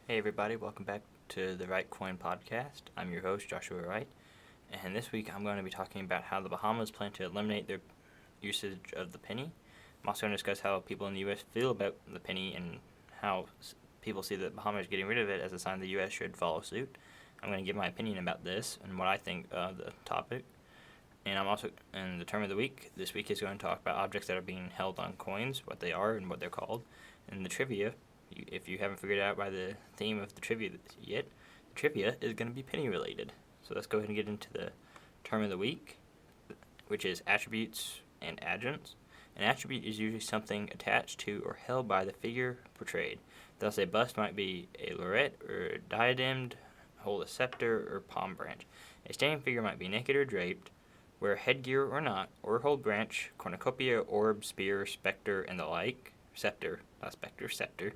Hey everybody, welcome back to the Right Coin Podcast. I'm your host, Joshua Wright, and this week I'm going to be talking about how the Bahamas plan to eliminate their usage of the penny. I'm also going to discuss how people in the U.S. feel about the penny and how people see the Bahamas getting rid of it as a sign the U.S. should follow suit. I'm going to give my opinion about this and what I think of the topic. And I'm also, in the term of the week, this week is going to talk about objects that are being held on coins, what they are and what they're called. And the trivia, if you haven't figured out by the theme of the trivia yet, the trivia is going to be penny related. So let's go ahead and get into the term of the week, which is attributes and adjuncts. An attribute is usually something attached to or held by the figure portrayed. Thus, a bust might be a lorette or diademed, hold a scepter or palm branch. A standing figure might be naked or draped, wear headgear or not, or hold branch, cornucopia, orb, spear, specter, and the like. Scepter, not specter, scepter,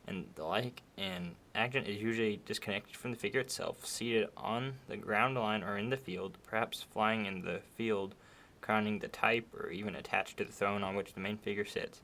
and the like. An adjunct is usually disconnected from the figure itself, seated on the ground line or in the field, perhaps flying in the field, crowning the type, or even attached to the throne on which the main figure sits.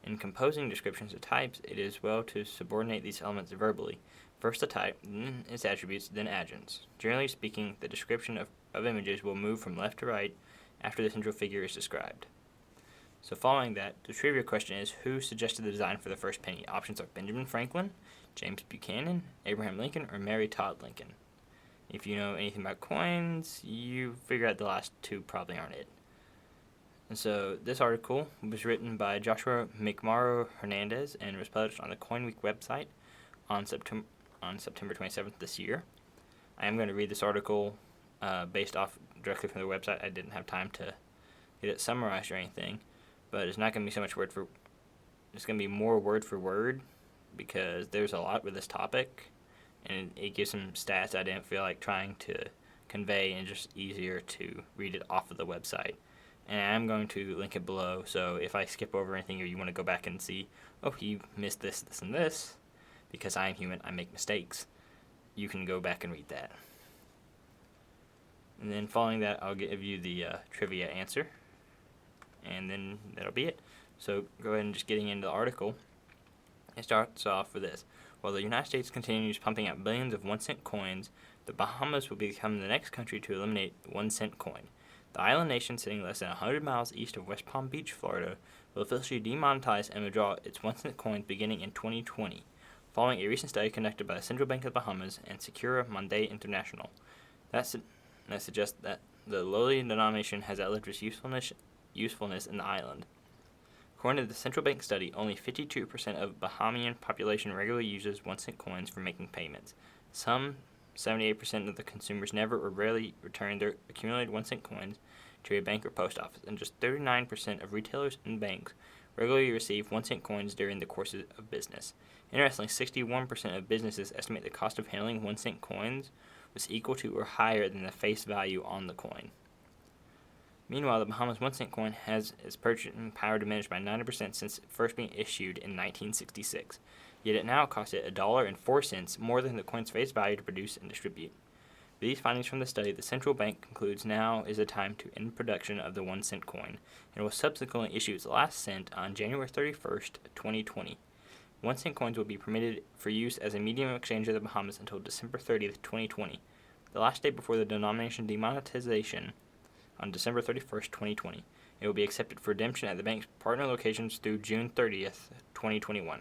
In composing descriptions of types, it is well to subordinate these elements verbally. First the type, then its attributes, then adjuncts. Generally speaking, the description of images will move from left to right after the central figure is described. So following that, the trivia question is, who suggested the design for the first penny? Options are Benjamin Franklin, James Buchanan, Abraham Lincoln, or Mary Todd Lincoln. If you know anything about coins, you figure out the last two probably aren't it. And so this article was written by Joshua McMorrow Hernandez and was published on the Coin Week website on September 27th this year. I am going to read this article based off directly from the website. I didn't have time to get it summarized or anything, but it's not going to be so much it's going to be more word for word because there's a lot with this topic, and it gives some stats I didn't feel like trying to convey, and just easier to read it off of the website. And I'm going to link it below, so if I skip over anything or you want to go back and see, oh, he missed this, this, and this, because I am human, I make mistakes, you can go back and read that. And then following that, I'll give you the trivia answer, and then that'll be it. So go ahead and just getting into the article. It starts off with this. While the United States continues pumping out billions of 1-cent coins, the Bahamas will become the next country to eliminate the 1-cent coin. The island nation, sitting less than 100 miles east of West Palm Beach, Florida, will officially demonetize and withdraw its 1-cent coins beginning in 2020, following a recent study conducted by the Central Bank of the Bahamas and Secura Monday International. That suggests that the lowly denomination has outlived its usefulness in the island. According to the central bank study, only 52% of Bahamian population regularly uses 1-cent coins for making payments. Some 78% of the consumers never or rarely return their accumulated 1-cent coins to a bank or post office, and just 39% of retailers and banks regularly receive 1-cent coins during the course of business. Interestingly, 61% of businesses estimate the cost of handling 1-cent coins was equal to or higher than the face value on the coin. Meanwhile, the Bahamas 1-cent coin has its purchasing power diminished by 90% since first being issued in 1966, yet it now costs it $1.04 more than the coin's face value to produce and distribute. With these findings from the study, the central bank concludes now is the time to end production of the 1-cent coin, and will subsequently issue its last cent on January 31st, 2020. 1-cent coins will be permitted for use as a medium of exchange of the Bahamas until December 30th, 2020, the last day before the denomination demonetization on December 31st, 2020. It will be accepted for redemption at the bank's partner locations through June 30th, 2021.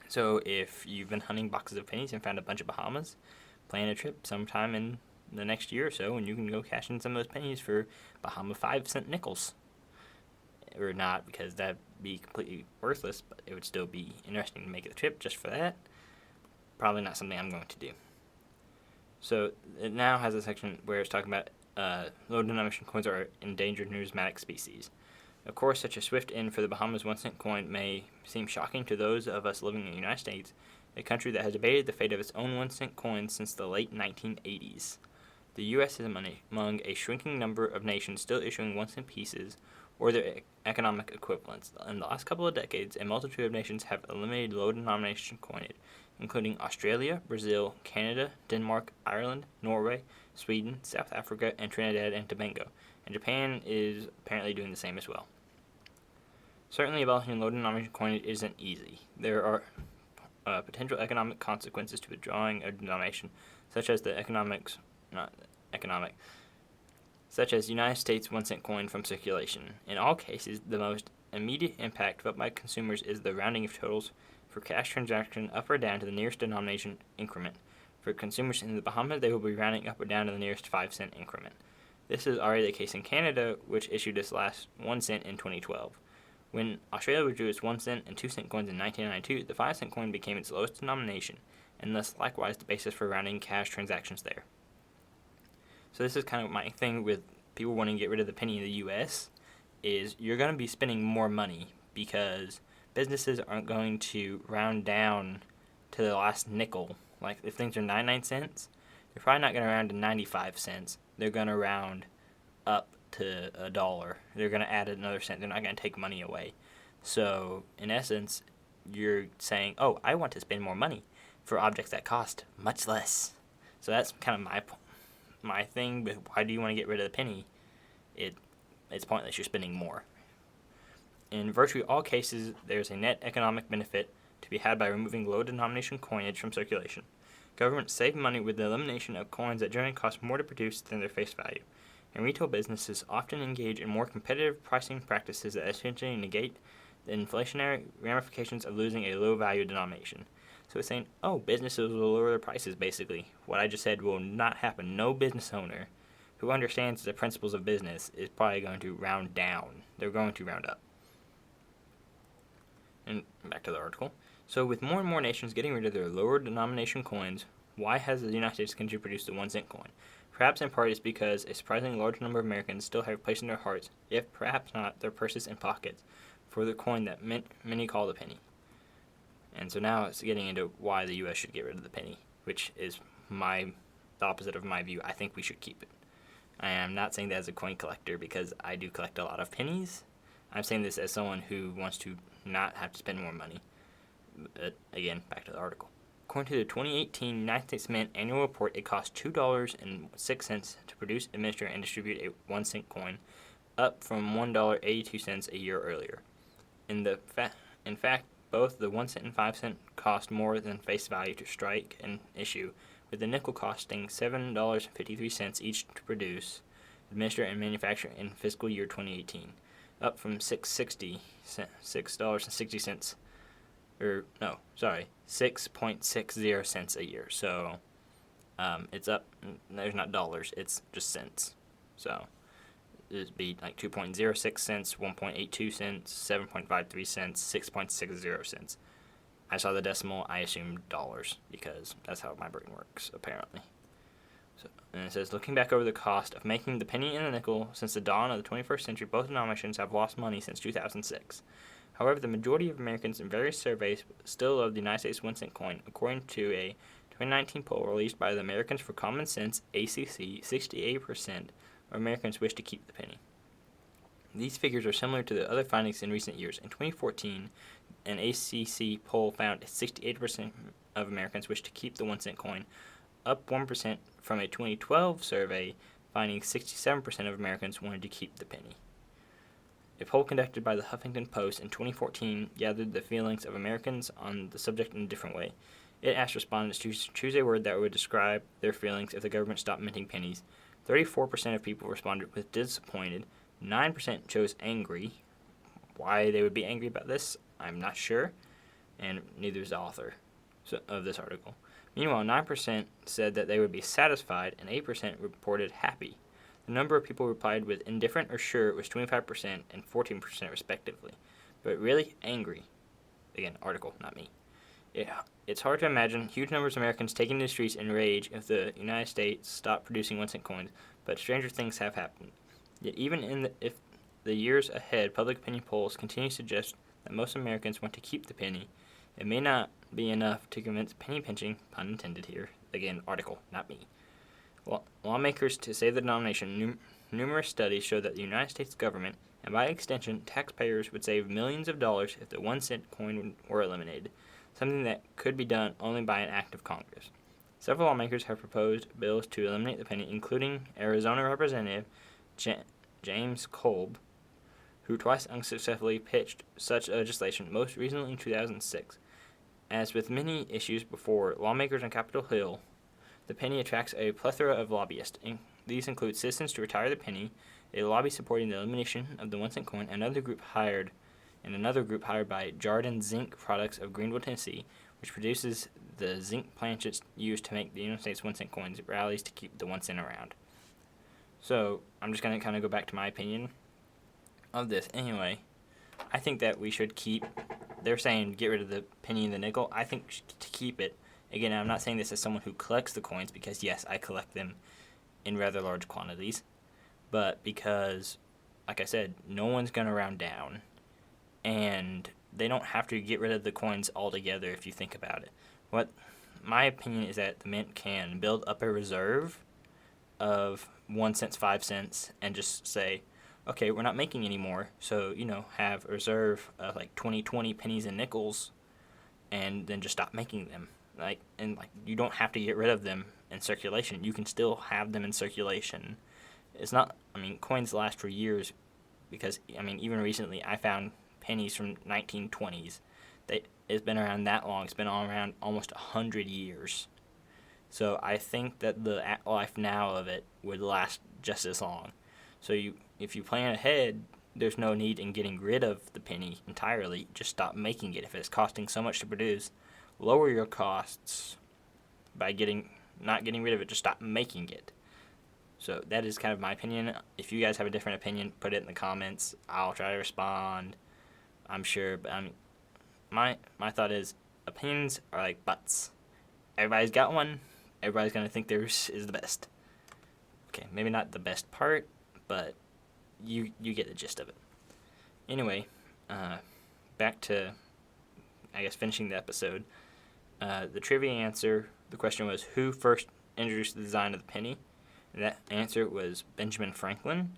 So if you've been hunting boxes of pennies and found a bunch of Bahamas, plan a trip sometime in the next year or so, and you can go cash in some of those pennies for Bahama 5-cent nickels. Or not, because that'd be completely worthless, but it would still be interesting to make the trip just for that. Probably not something I'm going to do. So it now has a section where it's talking about low denomination coins are endangered numismatic species. Of course, such a swift end for the Bahamas 1-cent coin may seem shocking to those of us living in the United States, a country that has debated the fate of its own 1-cent coins since the late 1980s. The U.S. is among a shrinking number of nations still issuing 1-cent pieces or their economic equivalents. In the last couple of decades, a multitude of nations have eliminated low-denomination coinage, including Australia, Brazil, Canada, Denmark, Ireland, Norway, Sweden, South Africa, and Trinidad and Tobago, and Japan is apparently doing the same as well. Certainly, abolishing low-denomination coinage isn't easy. There are potential economic consequences to withdrawing a denomination, such as such as United States 1 cent coin from circulation. In all cases, the most immediate impact felt by consumers is the rounding of totals for cash transaction up or down to the nearest denomination increment. For consumers in the Bahamas, they will be rounding up or down to the nearest 5 cent increment. This is already the case in Canada, which issued its last 1 cent in 2012. When Australia withdrew its 1 cent and 2 cent coins in 1992, the 5 cent coin became its lowest denomination, and thus likewise the basis for rounding cash transactions there. So this is kind of my thing with people wanting to get rid of the penny in the U.S. is you're going to be spending more money because businesses aren't going to round down to the last nickel. Like if things are 99 cents, they're probably not going to round to 95 cents. They're going to round up to $1. They're going to add another cent. They're not going to take money away. So in essence, you're saying, oh, I want to spend more money for objects that cost much less. So that's kind of my thing with why do you want to get rid of the penny. It's pointless. You're spending more. In virtually all cases, there's a net economic benefit to be had by removing low-denomination coinage from circulation. Governments save money with the elimination of coins that generally cost more to produce than their face value, and retail businesses often engage in more competitive pricing practices that essentially negate the inflationary ramifications of losing a low-value denomination. So it's saying, oh, businesses will lower their prices, basically. What I just said will not happen. No business owner who understands the principles of business is probably going to round down. They're going to round up. And back to the article. So with more and more nations getting rid of their lower denomination coins, why has the United States continued to produce the 1 cent coin? Perhaps in part it's because a surprisingly large number of Americans still have a place in their hearts, if perhaps not their purses and pockets, for the coin that many call the penny. And so now it's getting into why the U.S. should get rid of the penny, which is the opposite of my view. I think we should keep it. I am not saying that as a coin collector because I do collect a lot of pennies. I'm saying this as someone who wants to not have to spend more money. But again, back to the article. According to the 2018 United States Mint annual report, it cost $2.06 to produce, administer, and distribute a 1 cent coin, up from $1.82 a year earlier. In fact, both the 1 cent and 5 cent cost more than face value to strike and issue, with the nickel costing $7.53 each to produce, administer, and manufacture in fiscal year 2018, up from $6.60 6.60 cents a year. So it's up. There's not dollars. It's just cents. So it'd be like 2.06 cents, 1.82 cents, 7.53 cents, 6.60 cents. I saw the decimal. I assumed dollars because that's how my brain works, apparently. And it says, looking back over the cost of making the penny and the nickel since the dawn of the 21st century, both denominations have lost money since 2006. However, the majority of Americans in various surveys still love the United States 1 cent coin. According to a 2019 poll released by the Americans for Common Sense, ACC, 68% of Americans wish to keep the penny. These figures are similar to the other findings in recent years. In 2014, an ACC poll found 68% of Americans wish to keep the 1 cent coin, up 1% from a 2012 survey finding 67% of Americans wanted to keep the penny. A poll conducted by the Huffington Post in 2014 gathered the feelings of Americans on the subject in a different way. It asked respondents to choose a word that would describe their feelings if the government stopped minting pennies. 34% of people responded with disappointed. 9% chose angry. Why they would be angry about this, I'm not sure, and neither is the author of this article. Meanwhile, 9% said that they would be satisfied, and 8% reported happy. The number of people replied with indifferent or sure was 25% and 14% respectively. But really angry. Again, article, not me. It's hard to imagine huge numbers of Americans taking to the streets in rage if the United States stopped producing 1 cent coins, but stranger things have happened. Yet even if the years ahead public opinion polls continue to suggest that most Americans want to keep the penny, it may not be enough to convince penny pinching, pun intended here, again, article, not me. Lawmakers to save the denomination, numerous studies show that the United States government, and by extension, taxpayers would save millions of dollars if the 1 cent coin were eliminated, something that could be done only by an act of Congress. Several lawmakers have proposed bills to eliminate the penny, including Arizona Representative James Kolb, who twice unsuccessfully pitched such legislation, most recently in 2006. As with many issues before lawmakers on Capitol Hill, the penny attracts a plethora of lobbyists. These include citizens to retire the penny, a lobby supporting the elimination of the 1-cent coin, another group hired by Jarden Zinc Products of Greenville, Tennessee, which produces the zinc planchets used to make the United States 1-cent coins, rallies to keep the 1 cent around. So, I'm just going to kind of go back to my opinion of this. Anyway, I think that we should keep, they're saying get rid of the penny and the nickel. I think to keep it. Again, I'm not saying this as someone who collects the coins, because yes, I collect them in rather large quantities, but because, like I said, no one's going to round down, and they don't have to get rid of the coins altogether if you think about it. What my opinion is that the mint can build up a reserve of 1 cent, 5 cents, and just say, okay, we're not making any more, so, have a reserve of like 20 pennies and nickels, and then just stop making them. You don't have to get rid of them in circulation. You can still have them in circulation. It's not, coins last for years, because, even recently I found pennies from 1920s. It's been around that long. It's been around almost 100 years. So I think that the life now of it would last just as long. So if you plan ahead, there's no need in getting rid of the penny entirely. Just stop making it. If it's costing so much to produce, lower your costs by not getting rid of it. Just stop making it. So that is kind of my opinion. If you guys have a different opinion, put it in the comments. I'll try to respond, I'm sure. But my thought is, opinions are like butts. Everybody's got one. Everybody's going to think theirs is the best. Okay, maybe not the best part, but you get the gist of it. Anyway, back to, finishing the episode. The trivia answer, the question was, who first introduced the design of the penny? And that answer was Benjamin Franklin.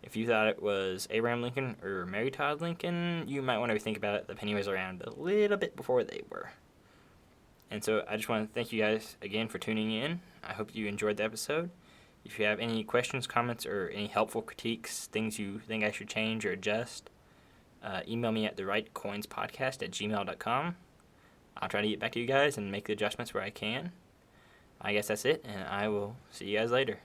If you thought it was Abraham Lincoln or Mary Todd Lincoln, you might want to think about it. The penny was around a little bit before they were. And so I just want to thank you guys again for tuning in. I hope you enjoyed the episode. If you have any questions, comments, or any helpful critiques, things you think I should change or adjust, email me at therightcoinspodcast@gmail.com. I'll try to get back to you guys and make the adjustments where I can. I guess that's it, and I will see you guys later.